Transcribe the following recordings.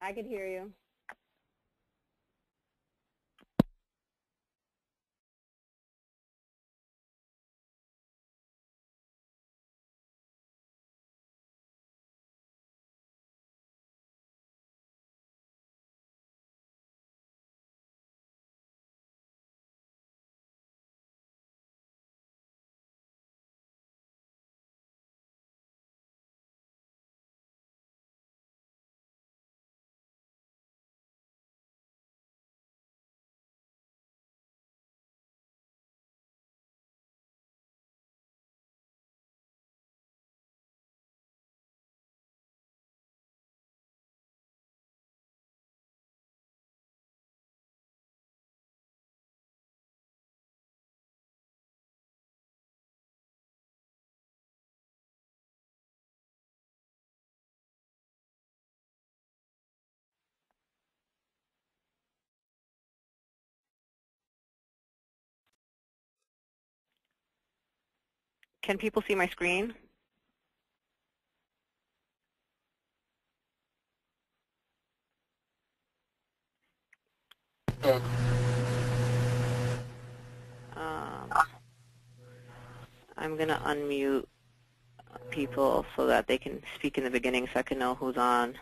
I could hear you. Can people see my screen? I'm going to unmute people so that they can speak in the beginning so I can know who's on.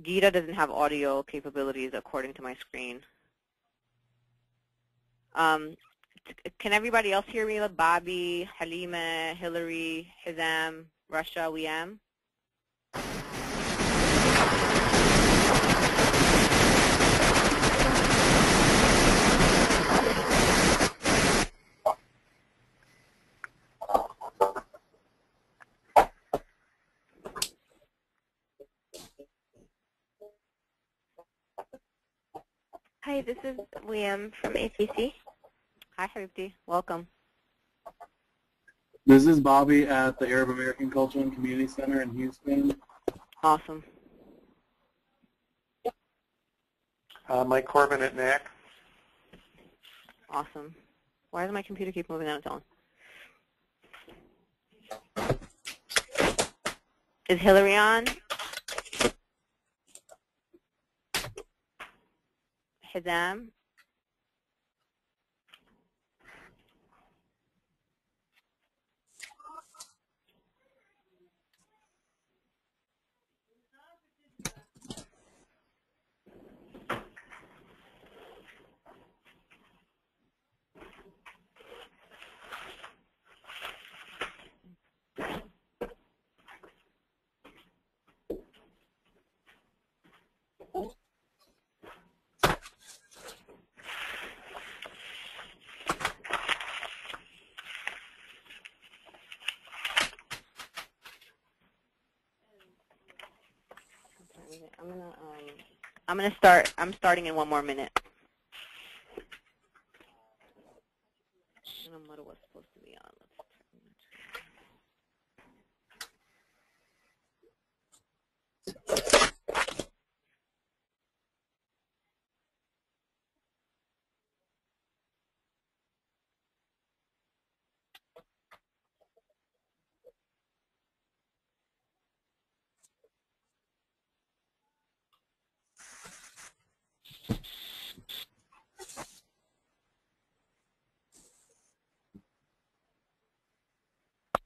Gita doesn't have audio capabilities according to my screen. Can everybody else hear me? Bobby, Halima, Hillary, Hizam, Russia, Liam? Hi, this is Liam from ACC. Hi, Habibti. Welcome. This is Bobby at the Arab American Cultural and Community Center in Houston. Awesome. Mike Corbin at NNAAC. Awesome. Why does my computer keep moving on its own? Is Hillary on? Hizam? I'm starting in 1 more minute. What was supposed to be on.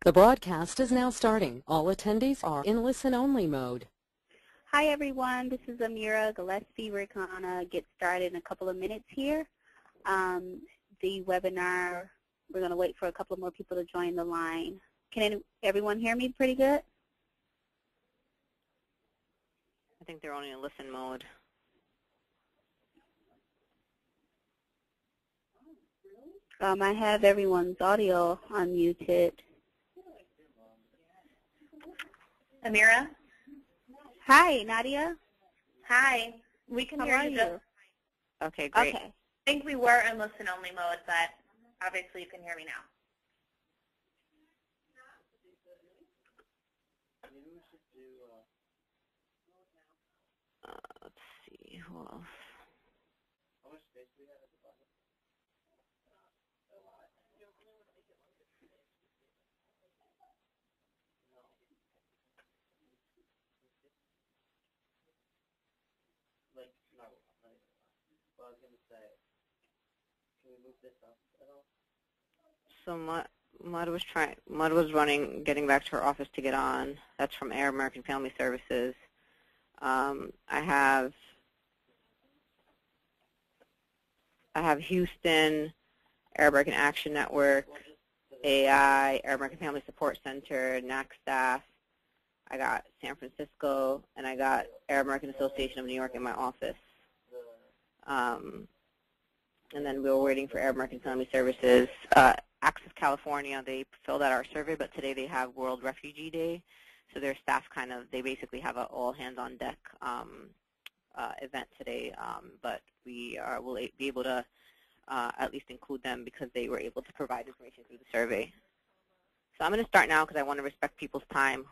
The broadcast is now starting. All attendees are in listen-only mode. Hi, everyone. This is Amira Gillespie. We're going to get started in a couple of minutes here. The webinar, we're going to wait for a couple of more people to join the line. Can everyone hear me pretty good? I think they're only in listen mode. I have everyone's audio unmuted. Amira? Hi, Nadia. Hi. We can hear you. Just, okay, great. Okay. I think we were in listen-only mode, but obviously you can hear me now. Let's see, who else? So Mud was running, getting back to her office to get on. That's from Arab American Family Services. I have Houston, Arab American Action Network, AI, Arab American Family Support Center, NAAC staff. I got San Francisco, and I got Arab American Association of New York in my office. And then we were waiting for Arab American Family Services. Access California, they filled out our survey, but today they have World Refugee Day. So their staff they basically have an all-hands-on-deck event today. But we will be able to at least include them because they were able to provide information through the survey. So I'm going to start now because I want to respect people's time,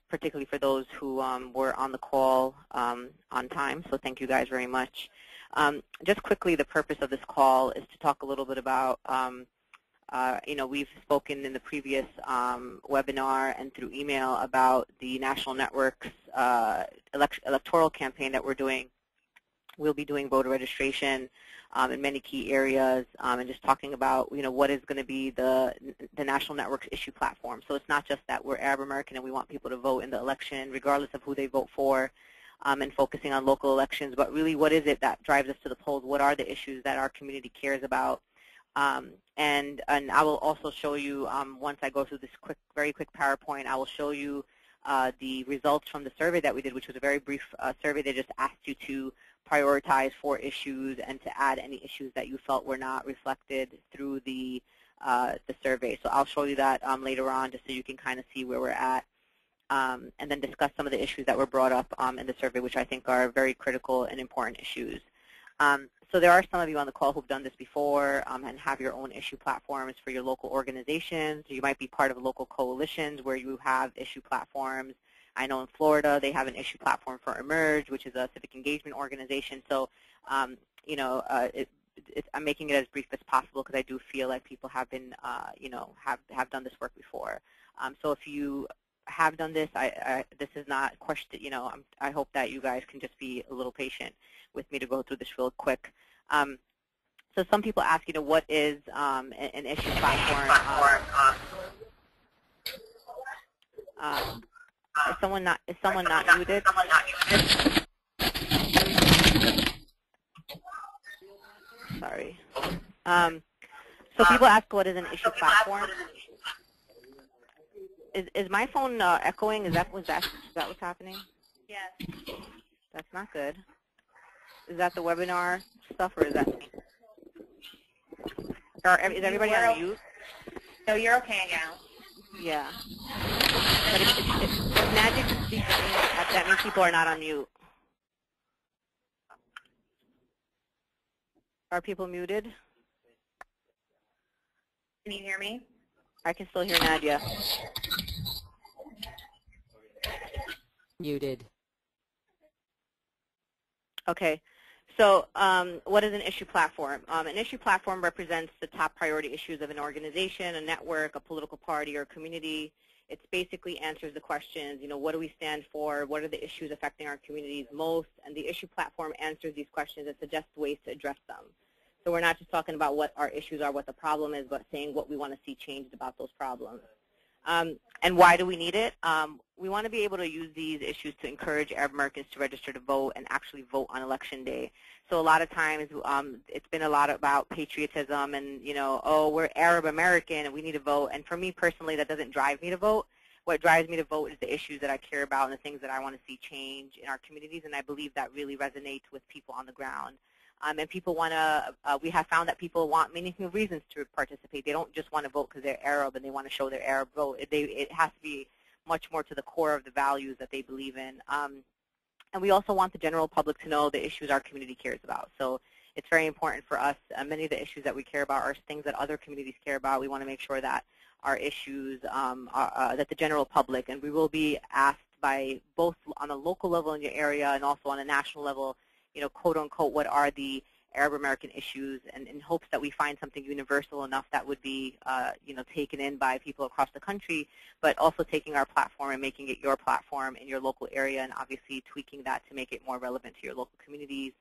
particularly for those who were on the call on time. So thank you guys very much. Just quickly, the purpose of this call is to talk a little bit about, we've spoken in the previous webinar and through email about the National Network's electoral campaign that we're doing. We'll be doing voter registration in many key areas and just talking about, what is going to be the National Network's issue platform. So it's not just that we're Arab American and we want people to vote in the election regardless of who they vote for and focusing on local elections, but really what is it that drives us to the polls? What are the issues that our community cares about? And I will also show you, once I go through this very quick PowerPoint, I will show you the results from the survey that we did, which was a very brief survey. They just asked you to prioritize 4 issues and to add any issues that you felt were not reflected through the survey. So I'll show you that later on just so you can kind of see where we're at. And then discuss some of the issues that were brought up in the survey, which I think are very critical and important issues. So there are some of you on the call who've done this before and have your own issue platforms for your local organizations. You might be part of local coalitions where you have issue platforms. I know in Florida they have an issue platform for Emerge, which is a civic engagement organization. So, I'm making it as brief as possible because I do feel like people have been, have done this work before. So if you have done this, this is not question. I hope that you guys can just be a little patient with me to go through this real quick. So some people ask, what is an issue platform? Is someone not muted? Sorry. So people ask, what is an issue platform? Is my phone echoing? Is that what's happening? Yes. That's not good. Is that the webinar stuff, or is that me? Is everybody on mute? No, you're okay now. Yeah. But if Nadia can speak to me, that means people are not on mute. Are people muted? Can you hear me? I can still hear Nadia. Muted. Okay. So what is an issue platform? An issue platform represents the top priority issues of an organization, a network, a political party, or a community. It basically answers the questions, what do we stand for? What are the issues affecting our communities most? And the issue platform answers these questions and suggests ways to address them. So we're not just talking about what our issues are, what the problem is, but saying what we want to see changed about those problems. And why do we need it? We want to be able to use these issues to encourage Arab Americans to register to vote and actually vote on Election Day. So a lot of times it's been a lot about patriotism and, oh, we're Arab American and we need to vote. And for me personally, that doesn't drive me to vote. What drives me to vote is the issues that I care about and the things that I want to see change in our communities, and I believe that really resonates with people on the ground. And people want to, we have found that people want meaningful reasons to participate. They don't just want to vote because they're Arab and they want to show their Arab vote. It has to be much more to the core of the values that they believe in. And we also want the general public to know the issues our community cares about. So it's very important for us. Many of the issues that we care about are things that other communities care about. We want to make sure that our issues, that the general public, and we will be asked by both on a local level in your area and also on a national level, quote unquote, what are the Arab American issues, and in hopes that we find something universal enough that would be, taken in by people across the country, but also taking our platform and making it your platform in your local area and obviously tweaking that to make it more relevant to your local communities.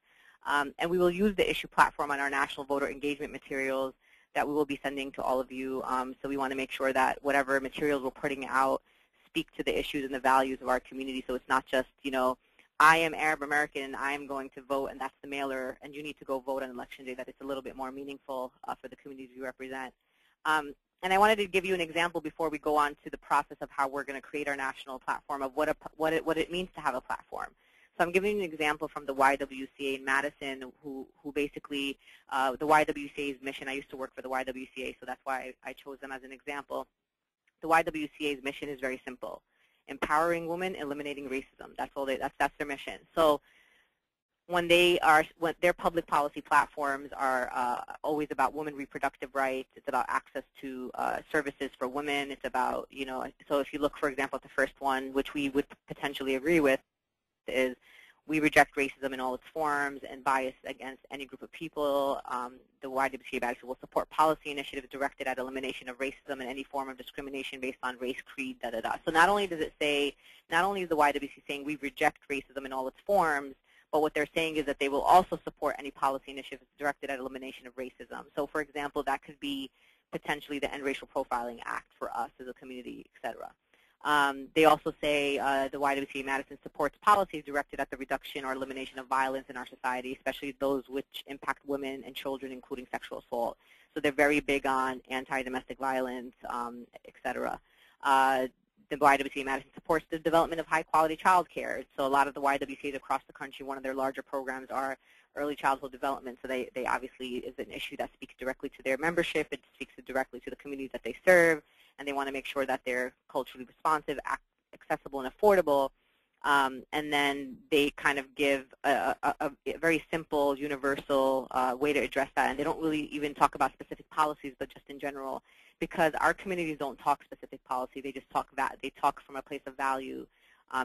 And we will use the issue platform on our national voter engagement materials that we will be sending to all of you. So we want to make sure that whatever materials we're putting out speak to the issues and the values of our community. So it's not just, I am Arab American and I am going to vote and that's the mailer and you need to go vote on Election Day, that it's a little bit more meaningful for the communities we represent. And I wanted to give you an example before we go on to the process of how we're going to create our national platform of what it means to have a platform. So I'm giving you an example from the YWCA in Madison, who basically, the YWCA's mission, I used to work for the YWCA, so that's why I chose them as an example. The YWCA's mission is very simple: empowering women, eliminating racism. That's all. That's their mission. So when their public policy platforms are always about women reproductive rights, it's about access to services for women. It's about, so if you look, for example, at the first one, which we would potentially agree with, is we reject racism in all its forms and bias against any group of people. The YWCA badge will support policy initiatives directed at elimination of racism and any form of discrimination based on race, creed, da-da-da. So not only does it say, not only is the YWCA saying we reject racism in all its forms, but what they're saying is that they will also support any policy initiatives directed at elimination of racism. So for example, that could be potentially the End Racial Profiling Act for us as a community, et cetera. They also say the YWCA Madison supports policies directed at the reduction or elimination of violence in our society, especially those which impact women and children, including sexual assault. So they're very big on anti-domestic violence, et cetera. The YWCA Madison supports the development of high-quality child care. So a lot of the YWCAs across the country, one of their larger programs are early childhood development. So they obviously is an issue that speaks directly to their membership. It speaks directly to the communities that they serve. And they want to make sure that they're culturally responsive, accessible, and affordable. And then they kind of give a very simple, universal way to address that. And they don't really even talk about specific policies, but just in general, because our communities don't talk specific policy. They just talk they talk from a place of value,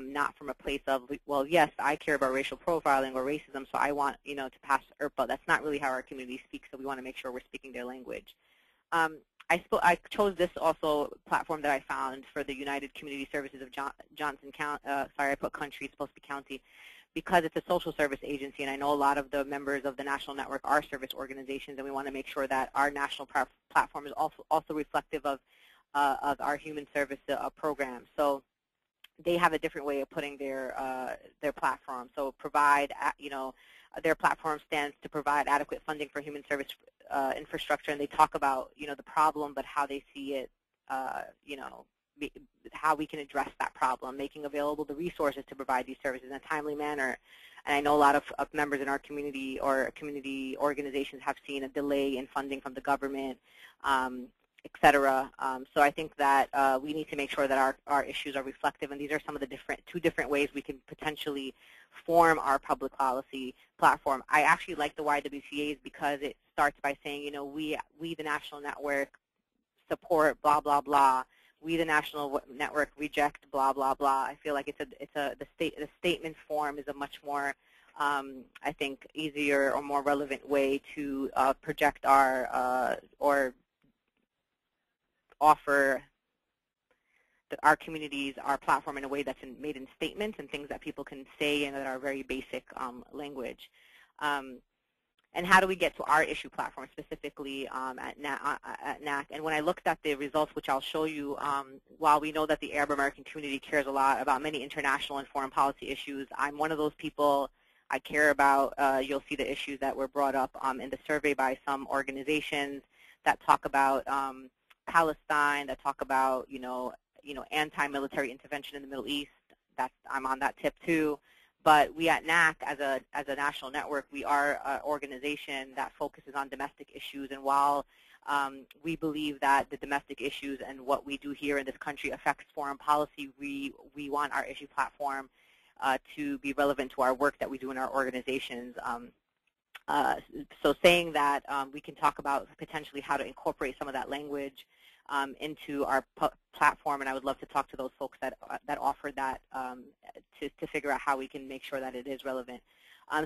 not from a place of, well, yes, I care about racial profiling or racism, so I want to pass IRPA. That's not really how our community speaks. So we want to make sure we're speaking their language. I chose this also platform that I found for the United Community Services of Johnson County. Sorry, I put country, it's supposed to be county, because it's a social service agency, and I know a lot of the members of the national network are service organizations, and we want to make sure that our national platform is also reflective of our human service program. So they have a different way of putting their platform. So provide, their platform stands to provide adequate funding for human service infrastructure, and they talk about, the problem, but how they see it, how we can address that problem, making available the resources to provide these services in a timely manner. And I know a lot of members in our community or community organizations have seen a delay in funding from the government, et cetera. So I think that we need to make sure that our issues are reflective, and these are some of the two different ways we can potentially form our public policy platform. I actually like the YWCA's because it starts by saying, we the national network support blah blah blah. We the national network reject blah blah blah. I feel like the statement form is a much more I think easier or more relevant way to project our or offer our communities, our platform in a way that's made in statements and things that people can say and that are very basic language. And how do we get to our issue platform specifically at NAAC? And when I looked at the results, which I'll show you, while we know that the Arab American community cares a lot about many international and foreign policy issues, I'm one of those people. I care about, you'll see the issues that were brought up in the survey by some organizations that talk about Palestine, that talk about, anti-military intervention in the Middle East. I'm on that tip too. But we at NAAC, as a national network, we are an organization that focuses on domestic issues. And while we believe that the domestic issues and what we do here in this country affects foreign policy, we want our issue platform to be relevant to our work that we do in our organizations. So saying that, we can talk about potentially how to incorporate some of that language into our platform, and I would love to talk to those folks that offered that to figure out how we can make sure that it is relevant.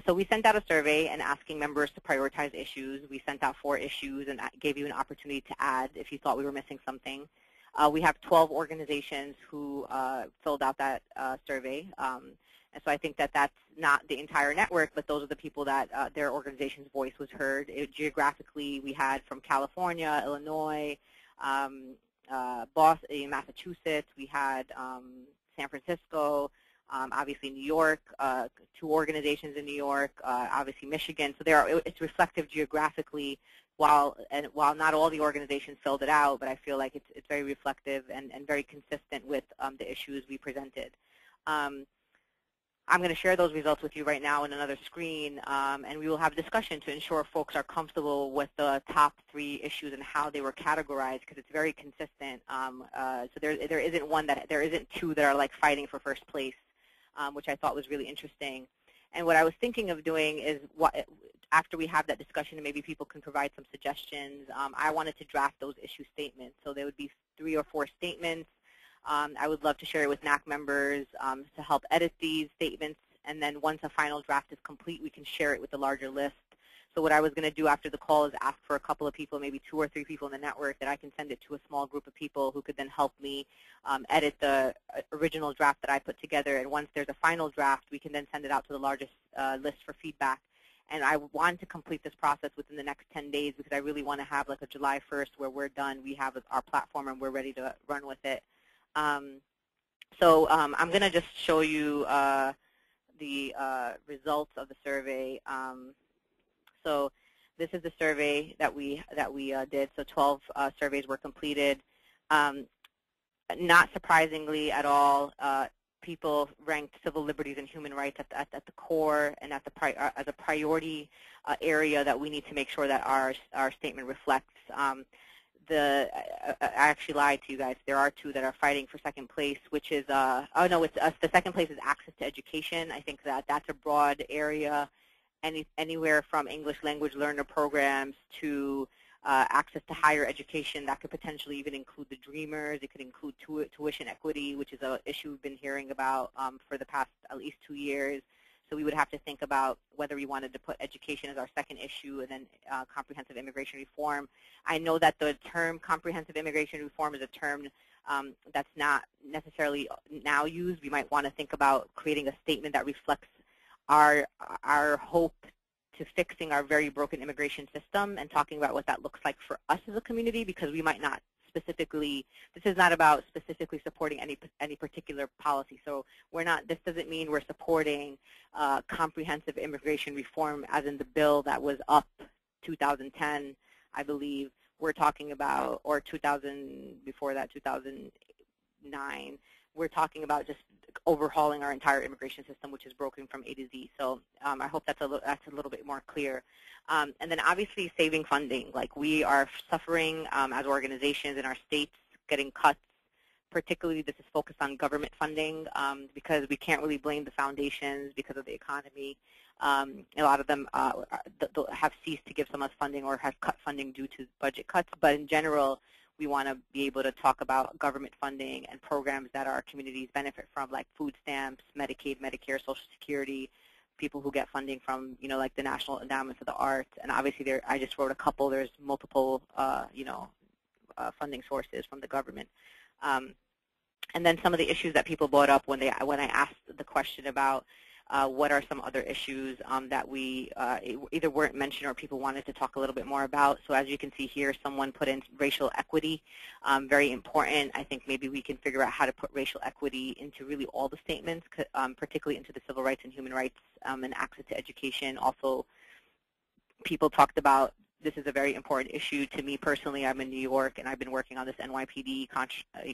So we sent out a survey and asking members to prioritize issues. We sent out 4 issues and gave you an opportunity to add if you thought we were missing something. We have 12 organizations who filled out that survey, and And so I think that that's not the entire network, but those are the people that their organization's voice was heard. Geographically, we had from California, Illinois, Boston, Massachusetts. We had San Francisco, obviously New York, 2 organizations in New York, obviously Michigan. So it's reflective geographically. While not all the organizations filled it out, but I feel like it's very reflective and very consistent with the issues we presented. I'm going to share those results with you right now in another screen, and we will have discussion to ensure folks are comfortable with the top 3 issues and how they were categorized, because it's very consistent. So there isn't 2 that are like fighting for first place, which I thought was really interesting. And what I was thinking of doing is, after we have that discussion and maybe people can provide some suggestions, I wanted to draft those issue statements. So there would be 3 or 4 statements. I would love to share it with NAAC members to help edit these statements. And then once a final draft is complete, we can share it with the larger list. So what I was going to do after the call is ask for a couple of people, maybe 2 or 3 people in the network, that I can send it to a small group of people who could then help me edit the original draft that I put together. And once there's a final draft, we can then send it out to the largest list for feedback. And I want to complete this process within the next 10 days because I really want to have like a July 1st where we're done. We have our platform and we're ready to run with it. So I'm going to just show you the results of the survey. So this is the survey that we did. So 12 surveys were completed. Not surprisingly at all, people ranked civil liberties and human rights at the core and at as a priority area that we need to make sure that our statement reflects. I actually lied to you guys. There are 2 that are fighting for second place, which is, oh no, the second place is access to education. I think that's a broad area, anywhere from English language learner programs to access to higher education. That could potentially even include the Dreamers. It could include tuition equity, which is an issue we've been hearing about for the past at least 2 years. So we would have to think about whether we wanted to put education as our second issue and then comprehensive immigration reform. I know that the term comprehensive immigration reform is a term that's not necessarily now used. We might want to think about creating a statement that reflects our hope to fixing our very broken immigration system and talking about what that looks like for us as a community, because we might not specifically, this is not about specifically supporting any particular policy. So this doesn't mean we're supporting comprehensive immigration reform as in the bill that was up 2010, I believe. We're talking about, or 2000, before that, 2009. We're talking about just overhauling our entire immigration system, which is broken from A to Z. So I hope that's a little bit more clear. And then obviously saving funding. Like, we are suffering as organizations in our states getting cuts. Particularly this is focused on government funding because we can't really blame the foundations because of the economy. A lot of them have ceased to give some of us funding or have cut funding due to budget cuts. But in general, we want to be able to talk about government funding and programs that our communities benefit from, like food stamps, Medicaid, Medicare, Social Security, people who get funding from, like the National Endowment for the Arts. And obviously, I just wrote a couple. There's multiple, funding sources from the government. And then some of the issues that people brought up when I asked the question about what are some other issues that we either weren't mentioned or people wanted to talk a little bit more about. So as you can see here, someone put in racial equity, very important. I think maybe we can figure out how to put racial equity into really all the statements, particularly into the civil rights and human rights and access to education. Also, people talked about, this is a very important issue to me personally. I'm in New York, and I've been working on this NYPD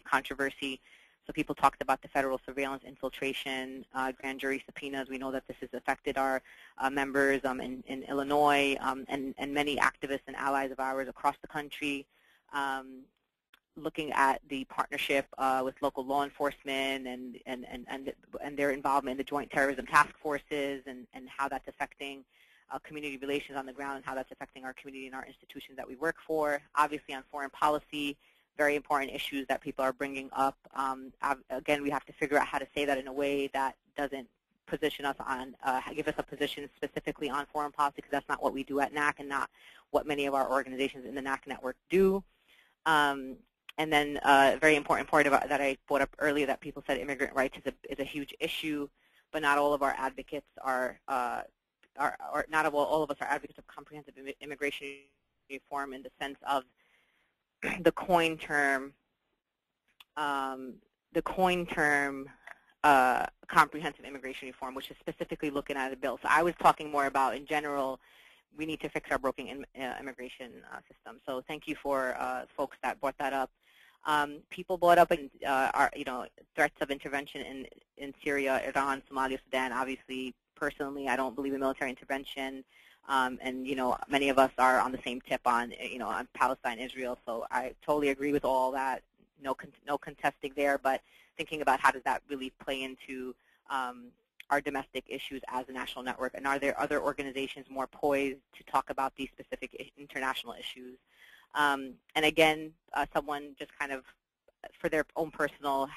controversy. So people talked about the federal surveillance infiltration, grand jury subpoenas. We know that this has affected our members in Illinois and many activists and allies of ours across the country. Looking at the partnership with local law enforcement and their involvement in the joint terrorism task forces and how that's affecting community relations on the ground and how that's affecting our community and our institutions that we work for. Obviously on foreign policy, very important issues that people are bringing up. Again, we have to figure out how to say that in a way that doesn't position us on, give us a position specifically on foreign policy, because that's not what we do at NAAC and not what many of our organizations in the NAAC network do. And then a very important part that I brought up earlier, that people said immigrant rights is a huge issue. but not all of our advocates are not all of us are advocates of comprehensive immigration reform in the sense of the coin term comprehensive immigration reform, which is specifically looking at a bill. So I was talking more about, in general, we need to fix our broken immigration system. So thank you for folks that brought that up. People brought up threats of intervention in Syria, Iran, Somalia, Sudan. Obviously, personally, I don't believe in military intervention, and many of us are on the same tip on on Palestine, Israel. So I totally agree with all that. No contesting there, but thinking about how does that really play into our domestic issues as a national network, and are there other organizations more poised to talk about these specific international issues? And again, someone just kind of, for their own personal,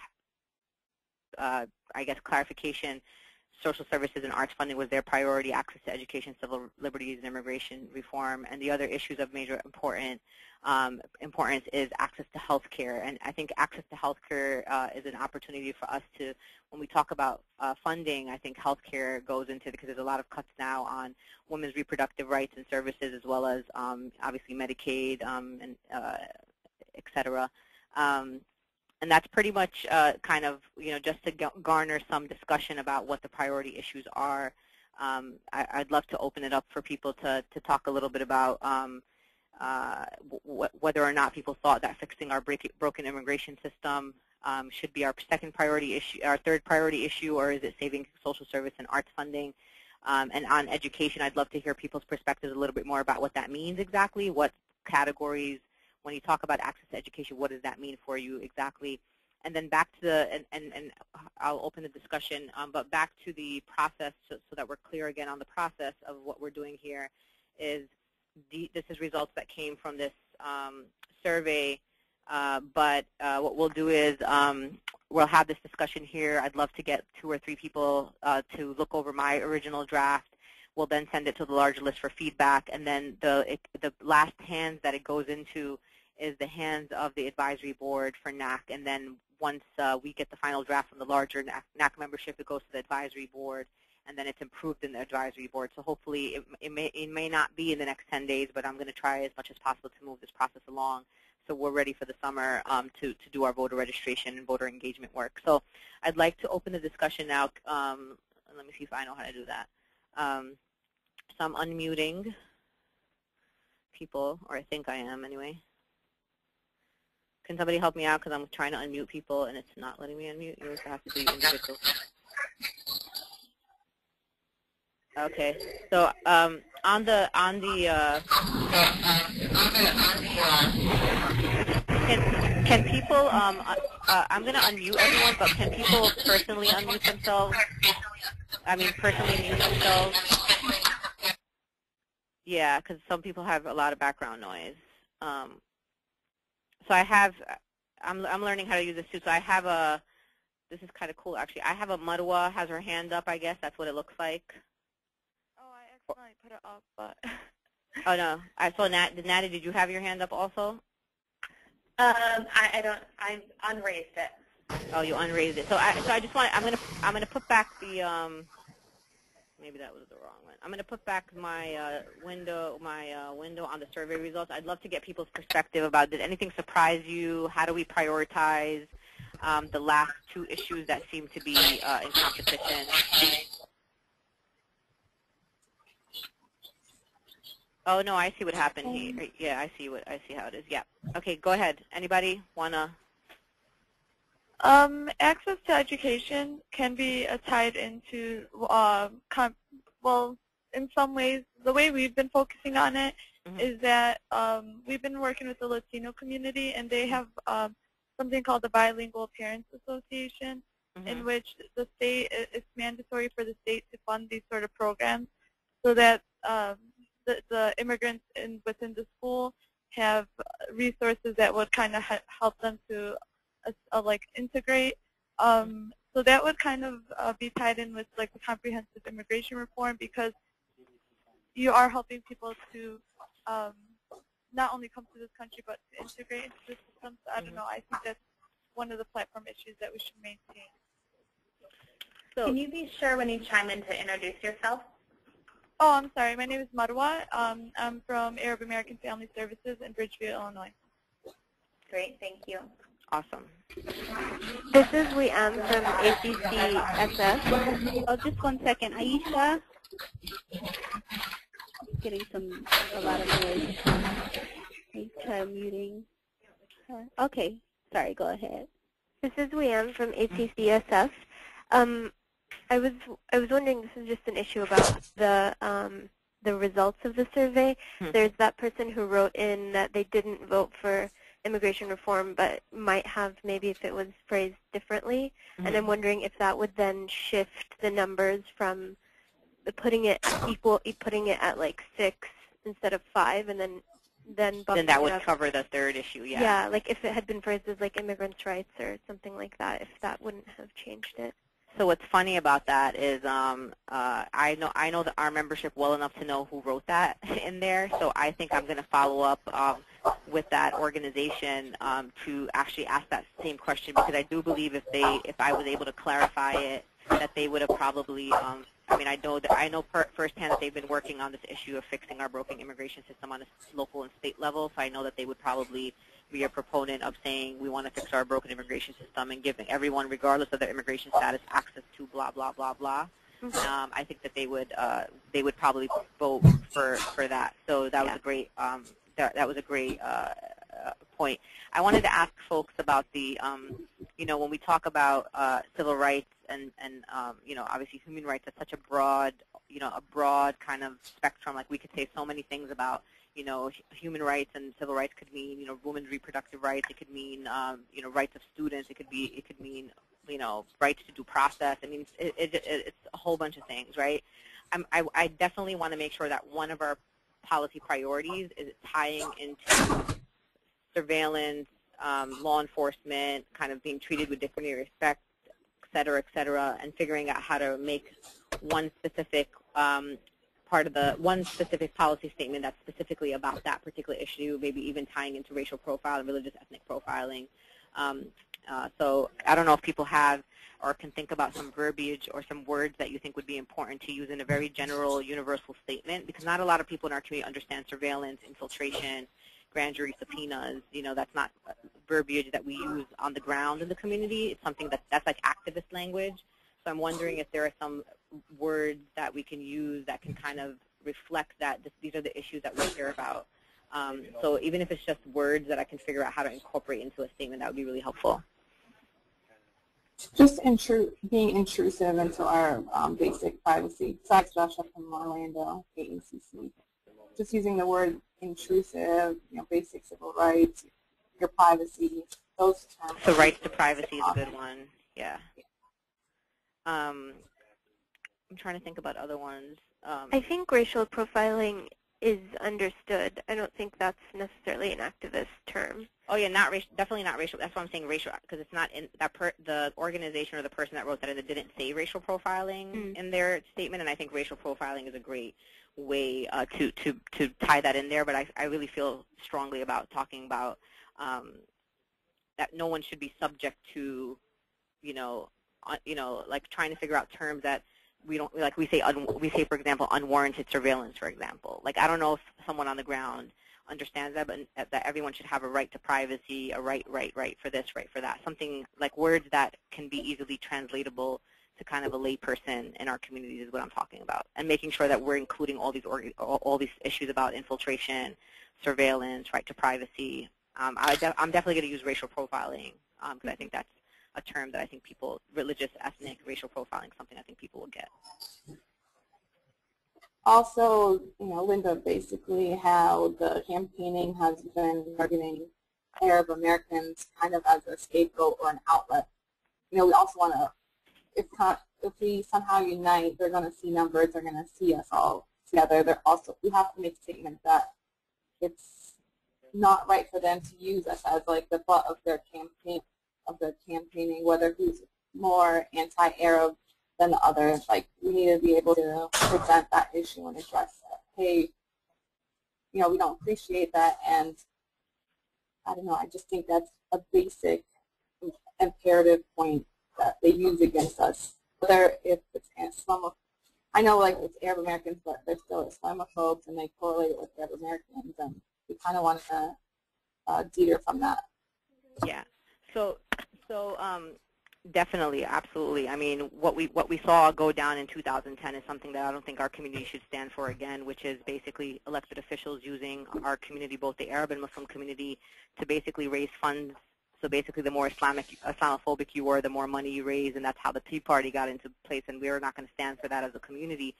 I guess, clarification, social services and arts funding was their priority, access to education, civil liberties, and immigration reform. And the other issues of major importance is access to health care. And I think access to health care is an opportunity for us to, when we talk about funding, I think health care goes into, because there's a lot of cuts now on women's reproductive rights and services, as well as obviously Medicaid and et cetera. And that's pretty much kind of, just to garner some discussion about what the priority issues are. I'd love to open it up for people to talk a little bit about whether or not people thought that fixing our broken immigration system should be our second priority issue, our third priority issue, or is it saving social service and arts funding? And on education, I'd love to hear people's perspectives a little bit more about what that means exactly, what categories. When you talk about access to education, what does that mean for you exactly? And then back to the, and I'll open the discussion, but back to the process so that we're clear again on the process of what we're doing here is, this is results that came from this survey, but what we'll do is we'll have this discussion here. I'd love to get 2 or 3 people to look over my original draft. We'll then send it to the larger list for feedback, and then the last hands that it goes into is the hands of the advisory board for NAAC, and then once we get the final draft from the larger NAAC membership, it goes to the advisory board, and then it's improved in the advisory board. So hopefully it may not be in the next 10 days, but I'm going to try as much as possible to move this process along so we're ready for the summer to do our voter registration and voter engagement work. So I'd like to open the discussion now. Let me see if I know how to do that. So I'm unmuting people, or I think I am anyway. Can somebody help me out, because I'm trying to unmute people and it's not letting me unmute? You also have to do individual. Okay. So can people? I'm going to unmute everyone, but can people personally unmute themselves? I mean, personally mute themselves. Yeah, because some people have a lot of background noise. So I'm learning how to use this too. So I have this is kind of cool actually. I have a Madwa has her hand up, I guess. That's what it looks like. Oh, I accidentally put it up, but. Oh no, I saw Natty, did you have your hand up also? I don't, I unraised it. Oh, you unraised it. So I just want, I'm gonna put back the, maybe that was the wrong one. I'm going to put back my window on the survey results. I'd love to get people's perspective about, did anything surprise you? How do we prioritize the last 2 issues that seem to be in competition? Oh no, I see what happened here. Yeah, I see how it is. Yeah. Okay, go ahead. Anybody wanna? Access to education can be tied into, well, in some ways, the way we've been focusing on it is that we've been working with the Latino community, and they have something called the Bilingual Parents Association, in which the state, it's mandatory for the state to fund these sort of programs so that the immigrants within the school have resources that would kind of help them to like integrate. So that would kind of be tied in with like the comprehensive immigration reform, because you are helping people to not only come to this country but to integrate into the system. So I don't know, I think that's one of the platform issues that we should maintain. So, can you be sure when you chime in to introduce yourself? Oh, I'm sorry. My name is Marwa. I'm from Arab American Family Services in Bridgeville, Illinois. Great, thank you. Awesome. This is Leanne from ACCSF. oh, just one second. Aisha? Getting a lot of noise. Please try muting her. Okay, sorry, go ahead. This is Leanne from ACCSF. I was wondering, this is just an issue about the results of the survey. There's that person who wrote in that they didn't vote for immigration reform, but might have maybe if it was phrased differently. And I'm wondering if that would then shift the numbers from putting it at like 6 instead of 5, and then that would cover the third issue. Yeah. Yeah, like if it had been phrased as like immigrants' rights or something like that, if that wouldn't have changed it. So what's funny about that is I know that our membership well enough to know who wrote that in there. So I think I'm going to follow up with that organization to actually ask that same question, because I do believe if I was able to clarify it, that they would have probably. I mean, I know firsthand that they've been working on this issue of fixing our broken immigration system on a local and state level. So I know that they would probably be a proponent of saying we want to fix our broken immigration system and giving everyone, regardless of their immigration status, access to blah blah blah blah. I think that they would probably vote for that. So that was a great that was a great point. I wanted to ask folks about the when we talk about civil rights and obviously human rights, that's such a broad kind of spectrum. Like we could say so many things about human rights, and civil rights could mean women's reproductive rights. It could mean rights of students. It could mean rights to due process. I mean it's a whole bunch of things, right? I definitely want to make sure that one of our policy priorities is tying into surveillance, law enforcement, kind of being treated with dignity and respect, et cetera, and figuring out how to make one specific one specific policy statement that's specifically about that particular issue, maybe even tying into racial profile and religious ethnic profiling. So I don't know if people have or can think about some verbiage or some words that you think would be important to use in a very general, universal statement, because not a lot of people in our community understand surveillance, infiltration, grand jury subpoenas. That's not verbiage that we use on the ground in the community. It's something that's like activist language. So I'm wondering if there are some words that we can use that can kind of reflect that these are the issues that we care about. So even if it's just words that I can figure out how to incorporate into a statement, that would be really helpful. Just being intrusive into our basic privacy. Besides Joshua from Orlando, AACC. Just using the word intrusive, basic civil rights, your privacy, those terms. So rights to privacy is a good one. Yeah. I'm trying to think about other ones. I think racial profiling is understood. I don't think that's necessarily an activist term. Oh yeah, definitely not racial. That's why I'm saying racial, because it's not in that the organization or the person that wrote that didn't say racial profiling in their statement, and I think racial profiling is a great way to tie that in there. But I really feel strongly about talking about that no one should be subject to, like trying to figure out terms that we don't, like we say for example unwarranted surveillance, for example. Like I don't know if someone on the ground understands that, but that everyone should have a right to privacy, a right for this, right for that. Something like words that can be easily translatable to kind of a layperson in our communities is what I'm talking about, and making sure that we're including all these issues about infiltration, surveillance, right to privacy. I'm definitely going to use racial profiling because I think that's a term that I think people, religious, ethnic, racial profiling, something I think people will get. Also, Linda, basically how the campaigning has been targeting Arab Americans kind of as a scapegoat or an outlet. We also want to, if we somehow unite, they're going to see numbers, they're going to see us all together. We have to make a statement that it's not right for them to use us as like the butt of their campaigning, whether who's more anti-Arab than the other. Like, we need to be able to present that issue and address that. Hey, we don't appreciate that, and I don't know, I just think that's a basic imperative point that they use against us whether if it's Islamophobic. I know like it's Arab Americans, but they're still Islamophobes, and they correlate it with Arab Americans, and we kind of want to deter from that. Yeah. So definitely, absolutely. I mean, what we saw go down in 2010 is something that I don't think our community should stand for again, which is basically elected officials using our community, both the Arab and Muslim community, to basically raise funds. So basically, the more Islamophobic you were, the more money you raise, and that's how the Tea Party got into place. And we're not going to stand for that as a community.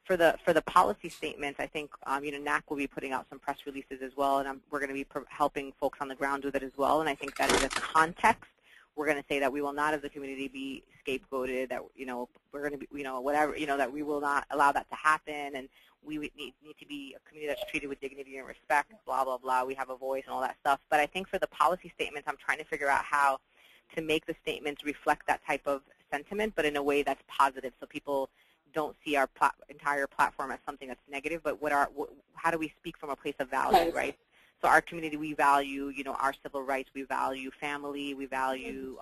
For the policy statements, I think NAAC will be putting out some press releases as well, and we're going to be helping folks on the ground do that as well. And I think that in this context, we're going to say that we will not, as a community, be scapegoated. That we're going to be whatever that we will not allow that to happen, and we would need to be a community that's treated with dignity and respect. Blah blah blah. We have a voice and all that stuff. But I think for the policy statements, I'm trying to figure out how to make the statements reflect that type of sentiment, but in a way that's positive, so people don't see our entire platform as something that's negative. But how do we speak from a place of value, right? So our community, we value, our civil rights. We value family. We value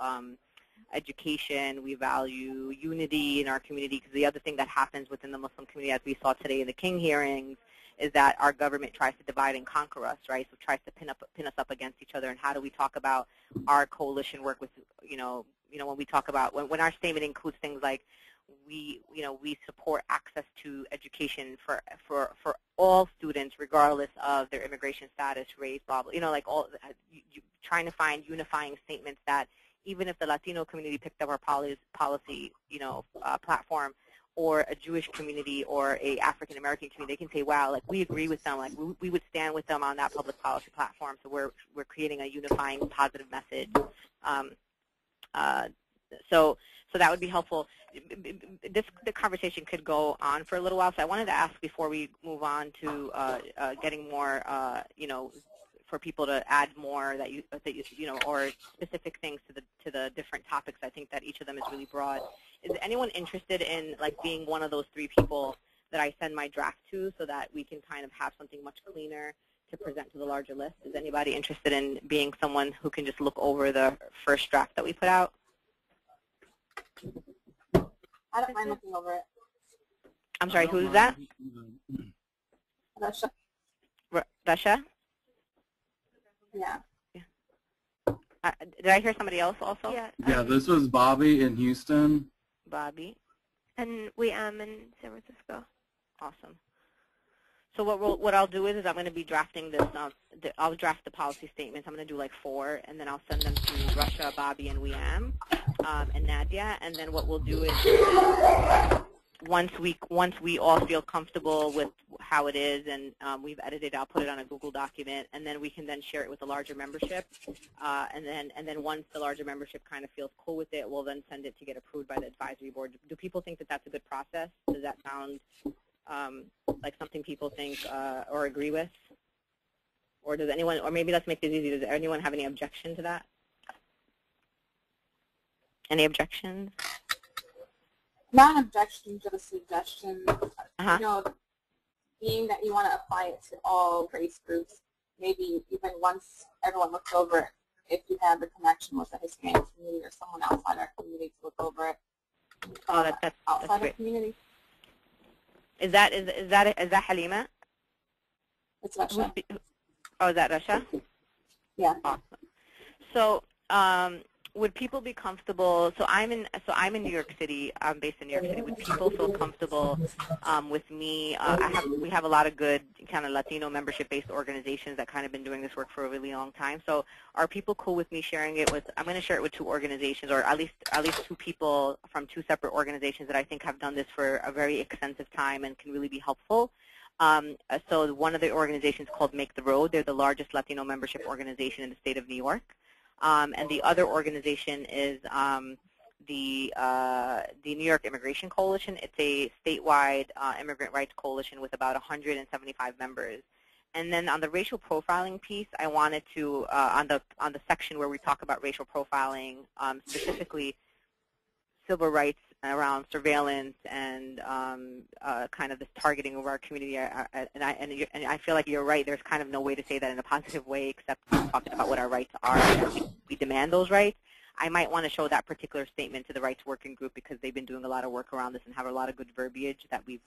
education. We value unity in our community. Because the other thing that happens within the Muslim community, as we saw today in the King hearings, is that our government tries to divide and conquer us, right? So tries to pin us up against each other. And how do we talk about our coalition work with, when we talk about when our statement includes things like we support access to education for all students, regardless of their immigration status, race, blah, blah, like all, trying to find unifying statements that even if the Latino community picked up our policy, platform, or a Jewish community or a African American community, they can say, wow, like we agree with them, like we would stand with them on that public policy platform. So we're creating a unifying positive message. So that would be helpful. The conversation could go on for a little while. So I wanted to ask before we move on to getting more, for people to add more or specific things to the different topics. I think that each of them is really broad. Is anyone interested in being one of those 3 people that I send my draft to, so that we can kind of have something much cleaner to present to the larger list? Is anybody interested in being someone who can just look over the first draft that we put out? I don't mind looking over it. I'm sorry, who's that? Russia. Russia? Yeah. Did I hear somebody else also? Yeah, this was Bobby in Houston. Bobby. And we am in San Francisco. Awesome. So what I'll do is I'm going to be drafting this. I'll draft the policy statements. I'm going to do like 4, and then I'll send them to Russia, Bobby, and Weam, and Nadia. And then what we'll do is once we all feel comfortable with how it is and we've edited, I'll put it on a Google document, and then we can then share it with the larger membership. And then once the larger membership kind of feels cool with it, we'll then send it to get approved by the advisory board. Do people think that that's a good process? Does that sound like something people think or agree with? Or does anyone, or maybe let's make this easy, does anyone have any objection to that? Any objections? Not an objection, just a suggestion. Being that you want to apply it to all race groups, maybe even once everyone looks over it, if you have a connection with the Hispanic community or someone outside our community to look over it. That's outside great. the community. Is that Halima? It's Russia. Oh, is that Russia? Yeah. Awesome. So would people be comfortable? So I'm in New York City. I'm based in New York City. Would people feel comfortable with me? We have a lot of good kind of Latino membership-based organizations that kind of been doing this work for a really long time. So are people cool with me sharing it with? I'm going to share it with 2 organizations, or at least 2 people from 2 separate organizations that I think have done this for a very extensive time and can really be helpful. So one of the organizations called Make the Road. They're the largest Latino membership organization in the state of New York. And the other organization is the New York Immigration Coalition. It's a statewide immigrant rights coalition with about 175 members. And then on the racial profiling piece, I wanted to on the section where we talk about racial profiling, specifically civil rights around surveillance and kind of this targeting of our community. And I feel like you're right. There's kind of no way to say that in a positive way except talking about what our rights are. And we demand those rights. I might want to show that particular statement to the Rights Working Group because they've been doing a lot of work around this and have a lot of good verbiage that we've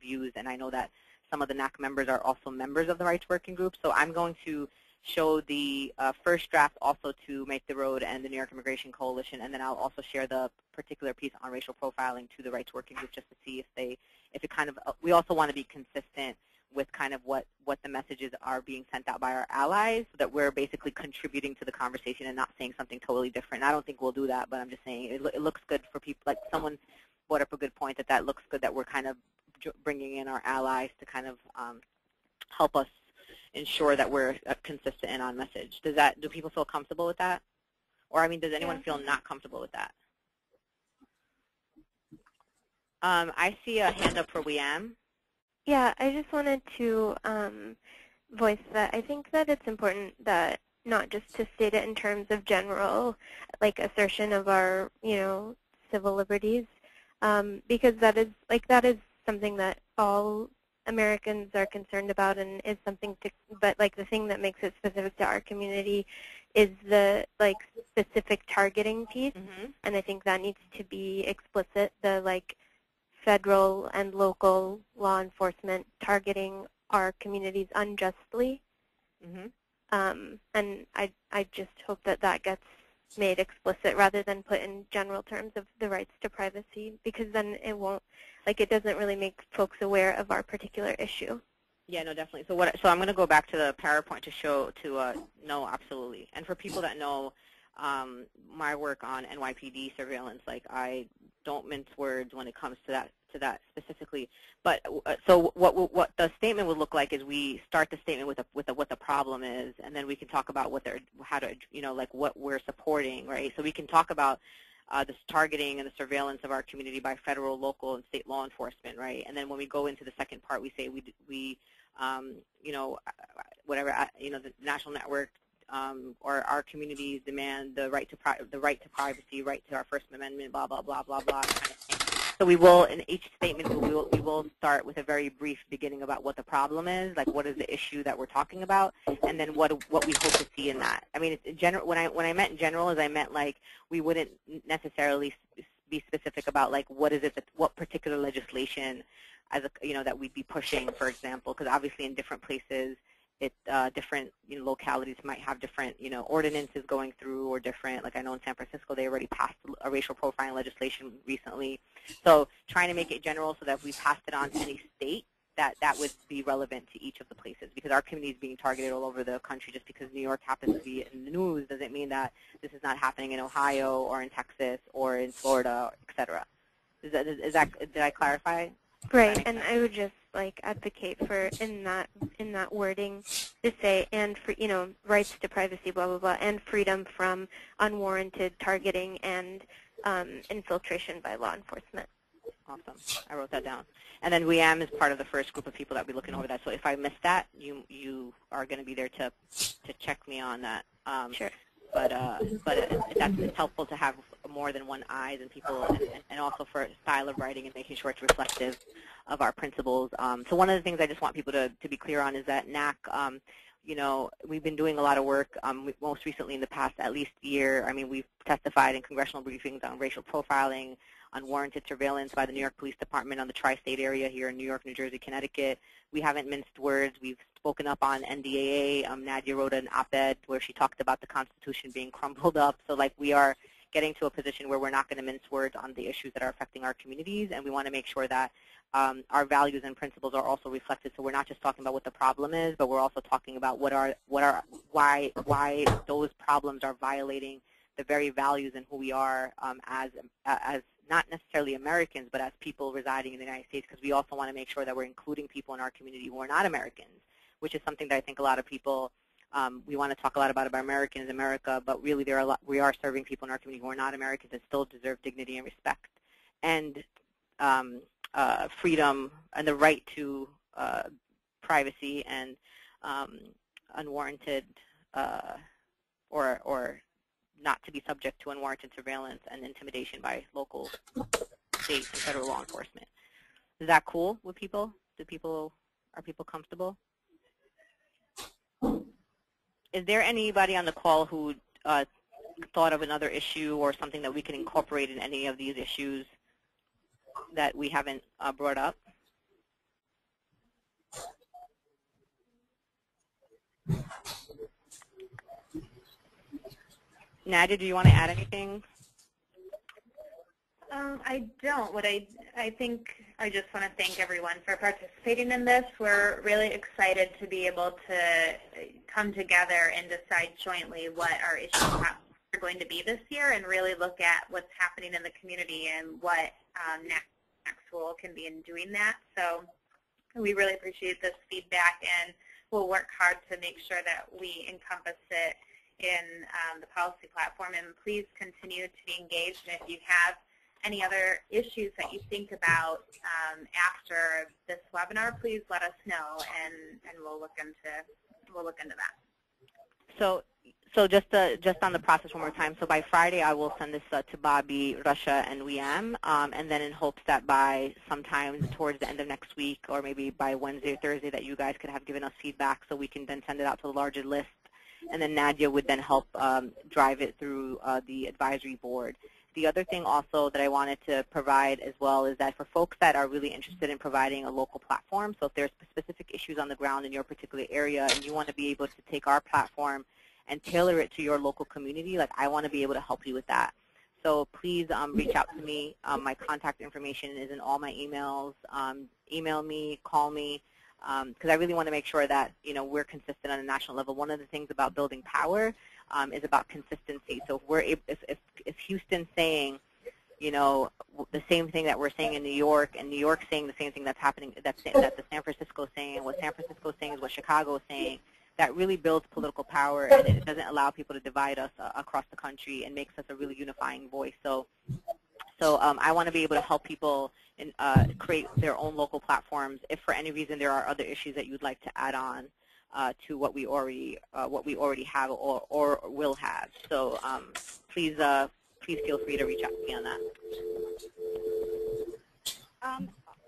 used. And I know that some of the NAAC members are also members of the Rights Working Group. So I'm going to show the first draft also to Make the Road and the New York Immigration Coalition, and then I'll also share the particular piece on racial profiling to the Rights Working Group just to see if it kind of, we also want to be consistent with kind of what the messages are being sent out by our allies, so that we're basically contributing to the conversation and not saying something totally different. I don't think we'll do that, but I'm just saying it looks good for people. Like someone brought up a good point that looks good that we're kind of bringing in our allies to kind of help us ensure that we're consistent and on message. Do people feel comfortable with that? Or, I mean, does anyone feel not comfortable with that? I see a hand up for Weam. Yeah, I just wanted to voice that I think that it's important that not just to state it in terms of general, like, assertion of our, civil liberties, because that is something that all Americans are concerned about and is something to, but like the thing that makes it specific to our community is the specific targeting piece, and I think that needs to be explicit, the federal and local law enforcement targeting our communities unjustly. And I just hope that gets made explicit rather than put in general terms of the rights to privacy, because then it won't, it doesn't really make folks aware of our particular issue. Yeah, no, definitely. So I'm going to go back to the PowerPoint to show no, absolutely. And for people that know my work on NYPD surveillance, I don't mince words when it comes to that specifically. But so what the statement would look like is we start the statement with what the problem is, and then we can talk about what we're supporting, right? So we can talk about this targeting and the surveillance of our community by federal, local, and state law enforcement, right? And then when we go into the second part, we say the national network or our communities demand the right to privacy, right to our First Amendment, blah blah blah blah blah. Kind of thing. So we will, in each statement, we will start with a very brief beginning about what the problem is, what is the issue that we're talking about, and then what we hope to see in that. I mean, it's in general. When I meant in general, I meant we wouldn't necessarily be specific about what particular legislation that we'd be pushing, for example, because obviously in different places, different localities might have different ordinances going through, or different, I know in San Francisco they already passed a racial profiling legislation recently. So trying to make it general so that if we passed it on to any state, that would be relevant to each of the places, because our community is being targeted all over the country. Just because New York happens to be in the news doesn't mean that this is not happening in Ohio or in Texas or in Florida, et cetera. Did I clarify? Right, and I would just advocate for in that wording to say, and for rights to privacy, blah blah blah, and freedom from unwarranted targeting and infiltration by law enforcement. Awesome, I wrote that down. And then WEAM is part of the first group of people that will be looking over that. So if I missed that, you are going to be there to check me on that. Sure. But it's helpful to have more than one eyes and people, and also for style of writing and making sure it's reflective of our principles. So one of the things I just want people to be clear on is that NAAC, we've been doing a lot of work. Most recently in the past at least year, I mean, we've testified in congressional briefings on racial profiling, unwarranted surveillance by the New York Police Department on the tri-state area here in New York, New Jersey, Connecticut. We haven't minced words. We've spoken up on NDAA. Nadia wrote an op-ed where she talked about the Constitution being crumbled up. So we are getting to a position where we're not going to mince words on the issues that are affecting our communities, and we want to make sure that our values and principles are also reflected. So we're not just talking about what the problem is, but we're also talking about why those problems are violating the very values and who we are as not necessarily Americans, but as people residing in the United States, because we also want to make sure that we're including people in our community who are not Americans, which is something that I think a lot of people, we want to talk a lot about Americans, America, but really we are serving people in our community who are not Americans and still deserve dignity and respect, and freedom and the right to privacy and unwarranted or not to be subject to unwarranted surveillance and intimidation by local, state, and federal law enforcement. Is that cool with people? Are people comfortable? Is there anybody on the call who thought of another issue or something that we can incorporate in any of these issues that we haven't brought up? Nadia, do you want to add anything? I don't. I think I just want to thank everyone for participating in this. We're really excited to be able to come together and decide jointly what our issues are going to be this year and really look at what's happening in the community and what NNAAC's role can be in doing that. So we really appreciate this feedback, and we'll work hard to make sure that we encompass it in the policy platform. And please continue to be engaged. And if you have any other issues that you think about after this webinar, please let us know, and we'll look into that. So just on the process one more time. So by Friday, I will send this to Bobby, Russia, and WeAm, and then in hopes that by sometime towards the end of next week, or maybe by Wednesday or Thursday, that you guys could have given us feedback, so we can then send it out to the larger list, and then Nadia would then help drive it through the advisory board. The other thing also that I wanted to provide as well is that for folks that are really interested in providing a local platform, so if there's specific issues on the ground in your particular area and you want to be able to take our platform and tailor it to your local community, like I want to be able to help you with that. So please reach out to me. My contact information is in all my emails. Email me, call me, because I really want to make sure that we're consistent on a national level. One of the things about building power is about consistency. So if we're if Houston's saying, the same thing that we're saying in New York, and New York's saying the same thing that's happening, that the San Francisco is saying, and what San Francisco is saying is what Chicago is saying, that really builds political power, and it doesn't allow people to divide us across the country and makes us a really unifying voice. So I want to be able to help people create their own local platforms. If for any reason there are other issues that you'd like to add on to what we already have or will have. So please feel free to reach out to me on that.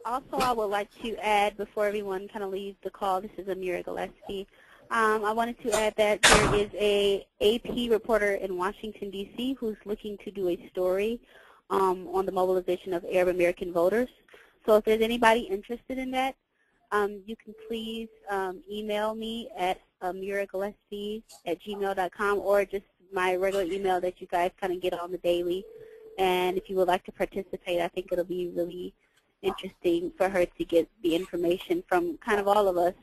Also, I would like to add, before everyone kind of leaves the call, this is Amira Gillespie. I wanted to add that there is a AP reporter in Washington, D.C. who's looking to do a story on the mobilization of Arab American voters. So if there's anybody interested in that, you can please email me at amiragillespie@gmail.com, or just my regular email that you guys kind of get on the daily. And if you would like to participate, I think it'll be really interesting for her to get the information from kind of all of us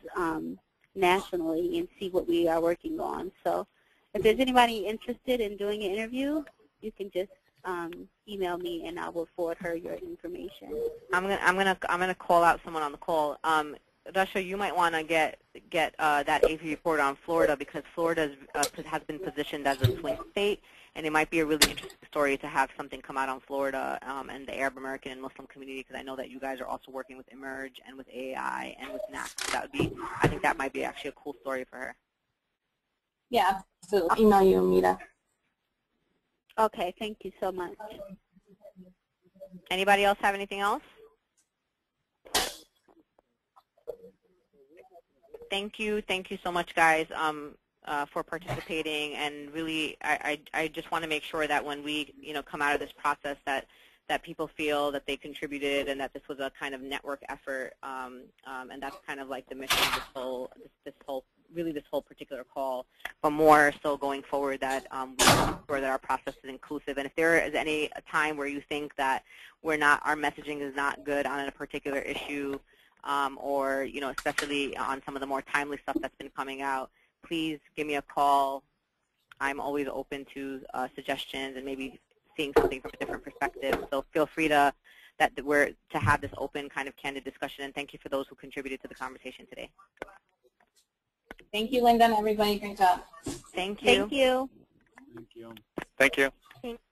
nationally and see what we are working on. So if there's anybody interested in doing an interview, you can just email me, and I will forward her your information. I'm gonna call out someone on the call. Dasha, you might want to get that AP report on Florida, because Florida has been positioned as a swing state, and it might be a really interesting story to have something come out on Florida and the Arab American and Muslim community, because I know that you guys are also working with Emerge and with AAI and with NAC. I think that might be actually a cool story for her. Yeah, so I'll email you, Amita. Okay, thank you so much. Anybody else have anything else? Thank you so much, guys, for participating. And really, I just want to make sure that when we, come out of this process, that people feel that they contributed and that this was a kind of network effort. And that's kind of like the mission of this whole particular call. But more so going forward, that we make sure that our process is inclusive. And if there is any time where you think that our messaging is not good on a particular issue, or especially on some of the more timely stuff that's been coming out, please give me a call. I'm always open to suggestions and maybe seeing something from a different perspective. So feel free to have this open kind of candid discussion. And thank you for those who contributed to the conversation today. Thank you, Linda, and everybody. Great job. Thank you. Thank you. Thank you. Thank you. Thanks.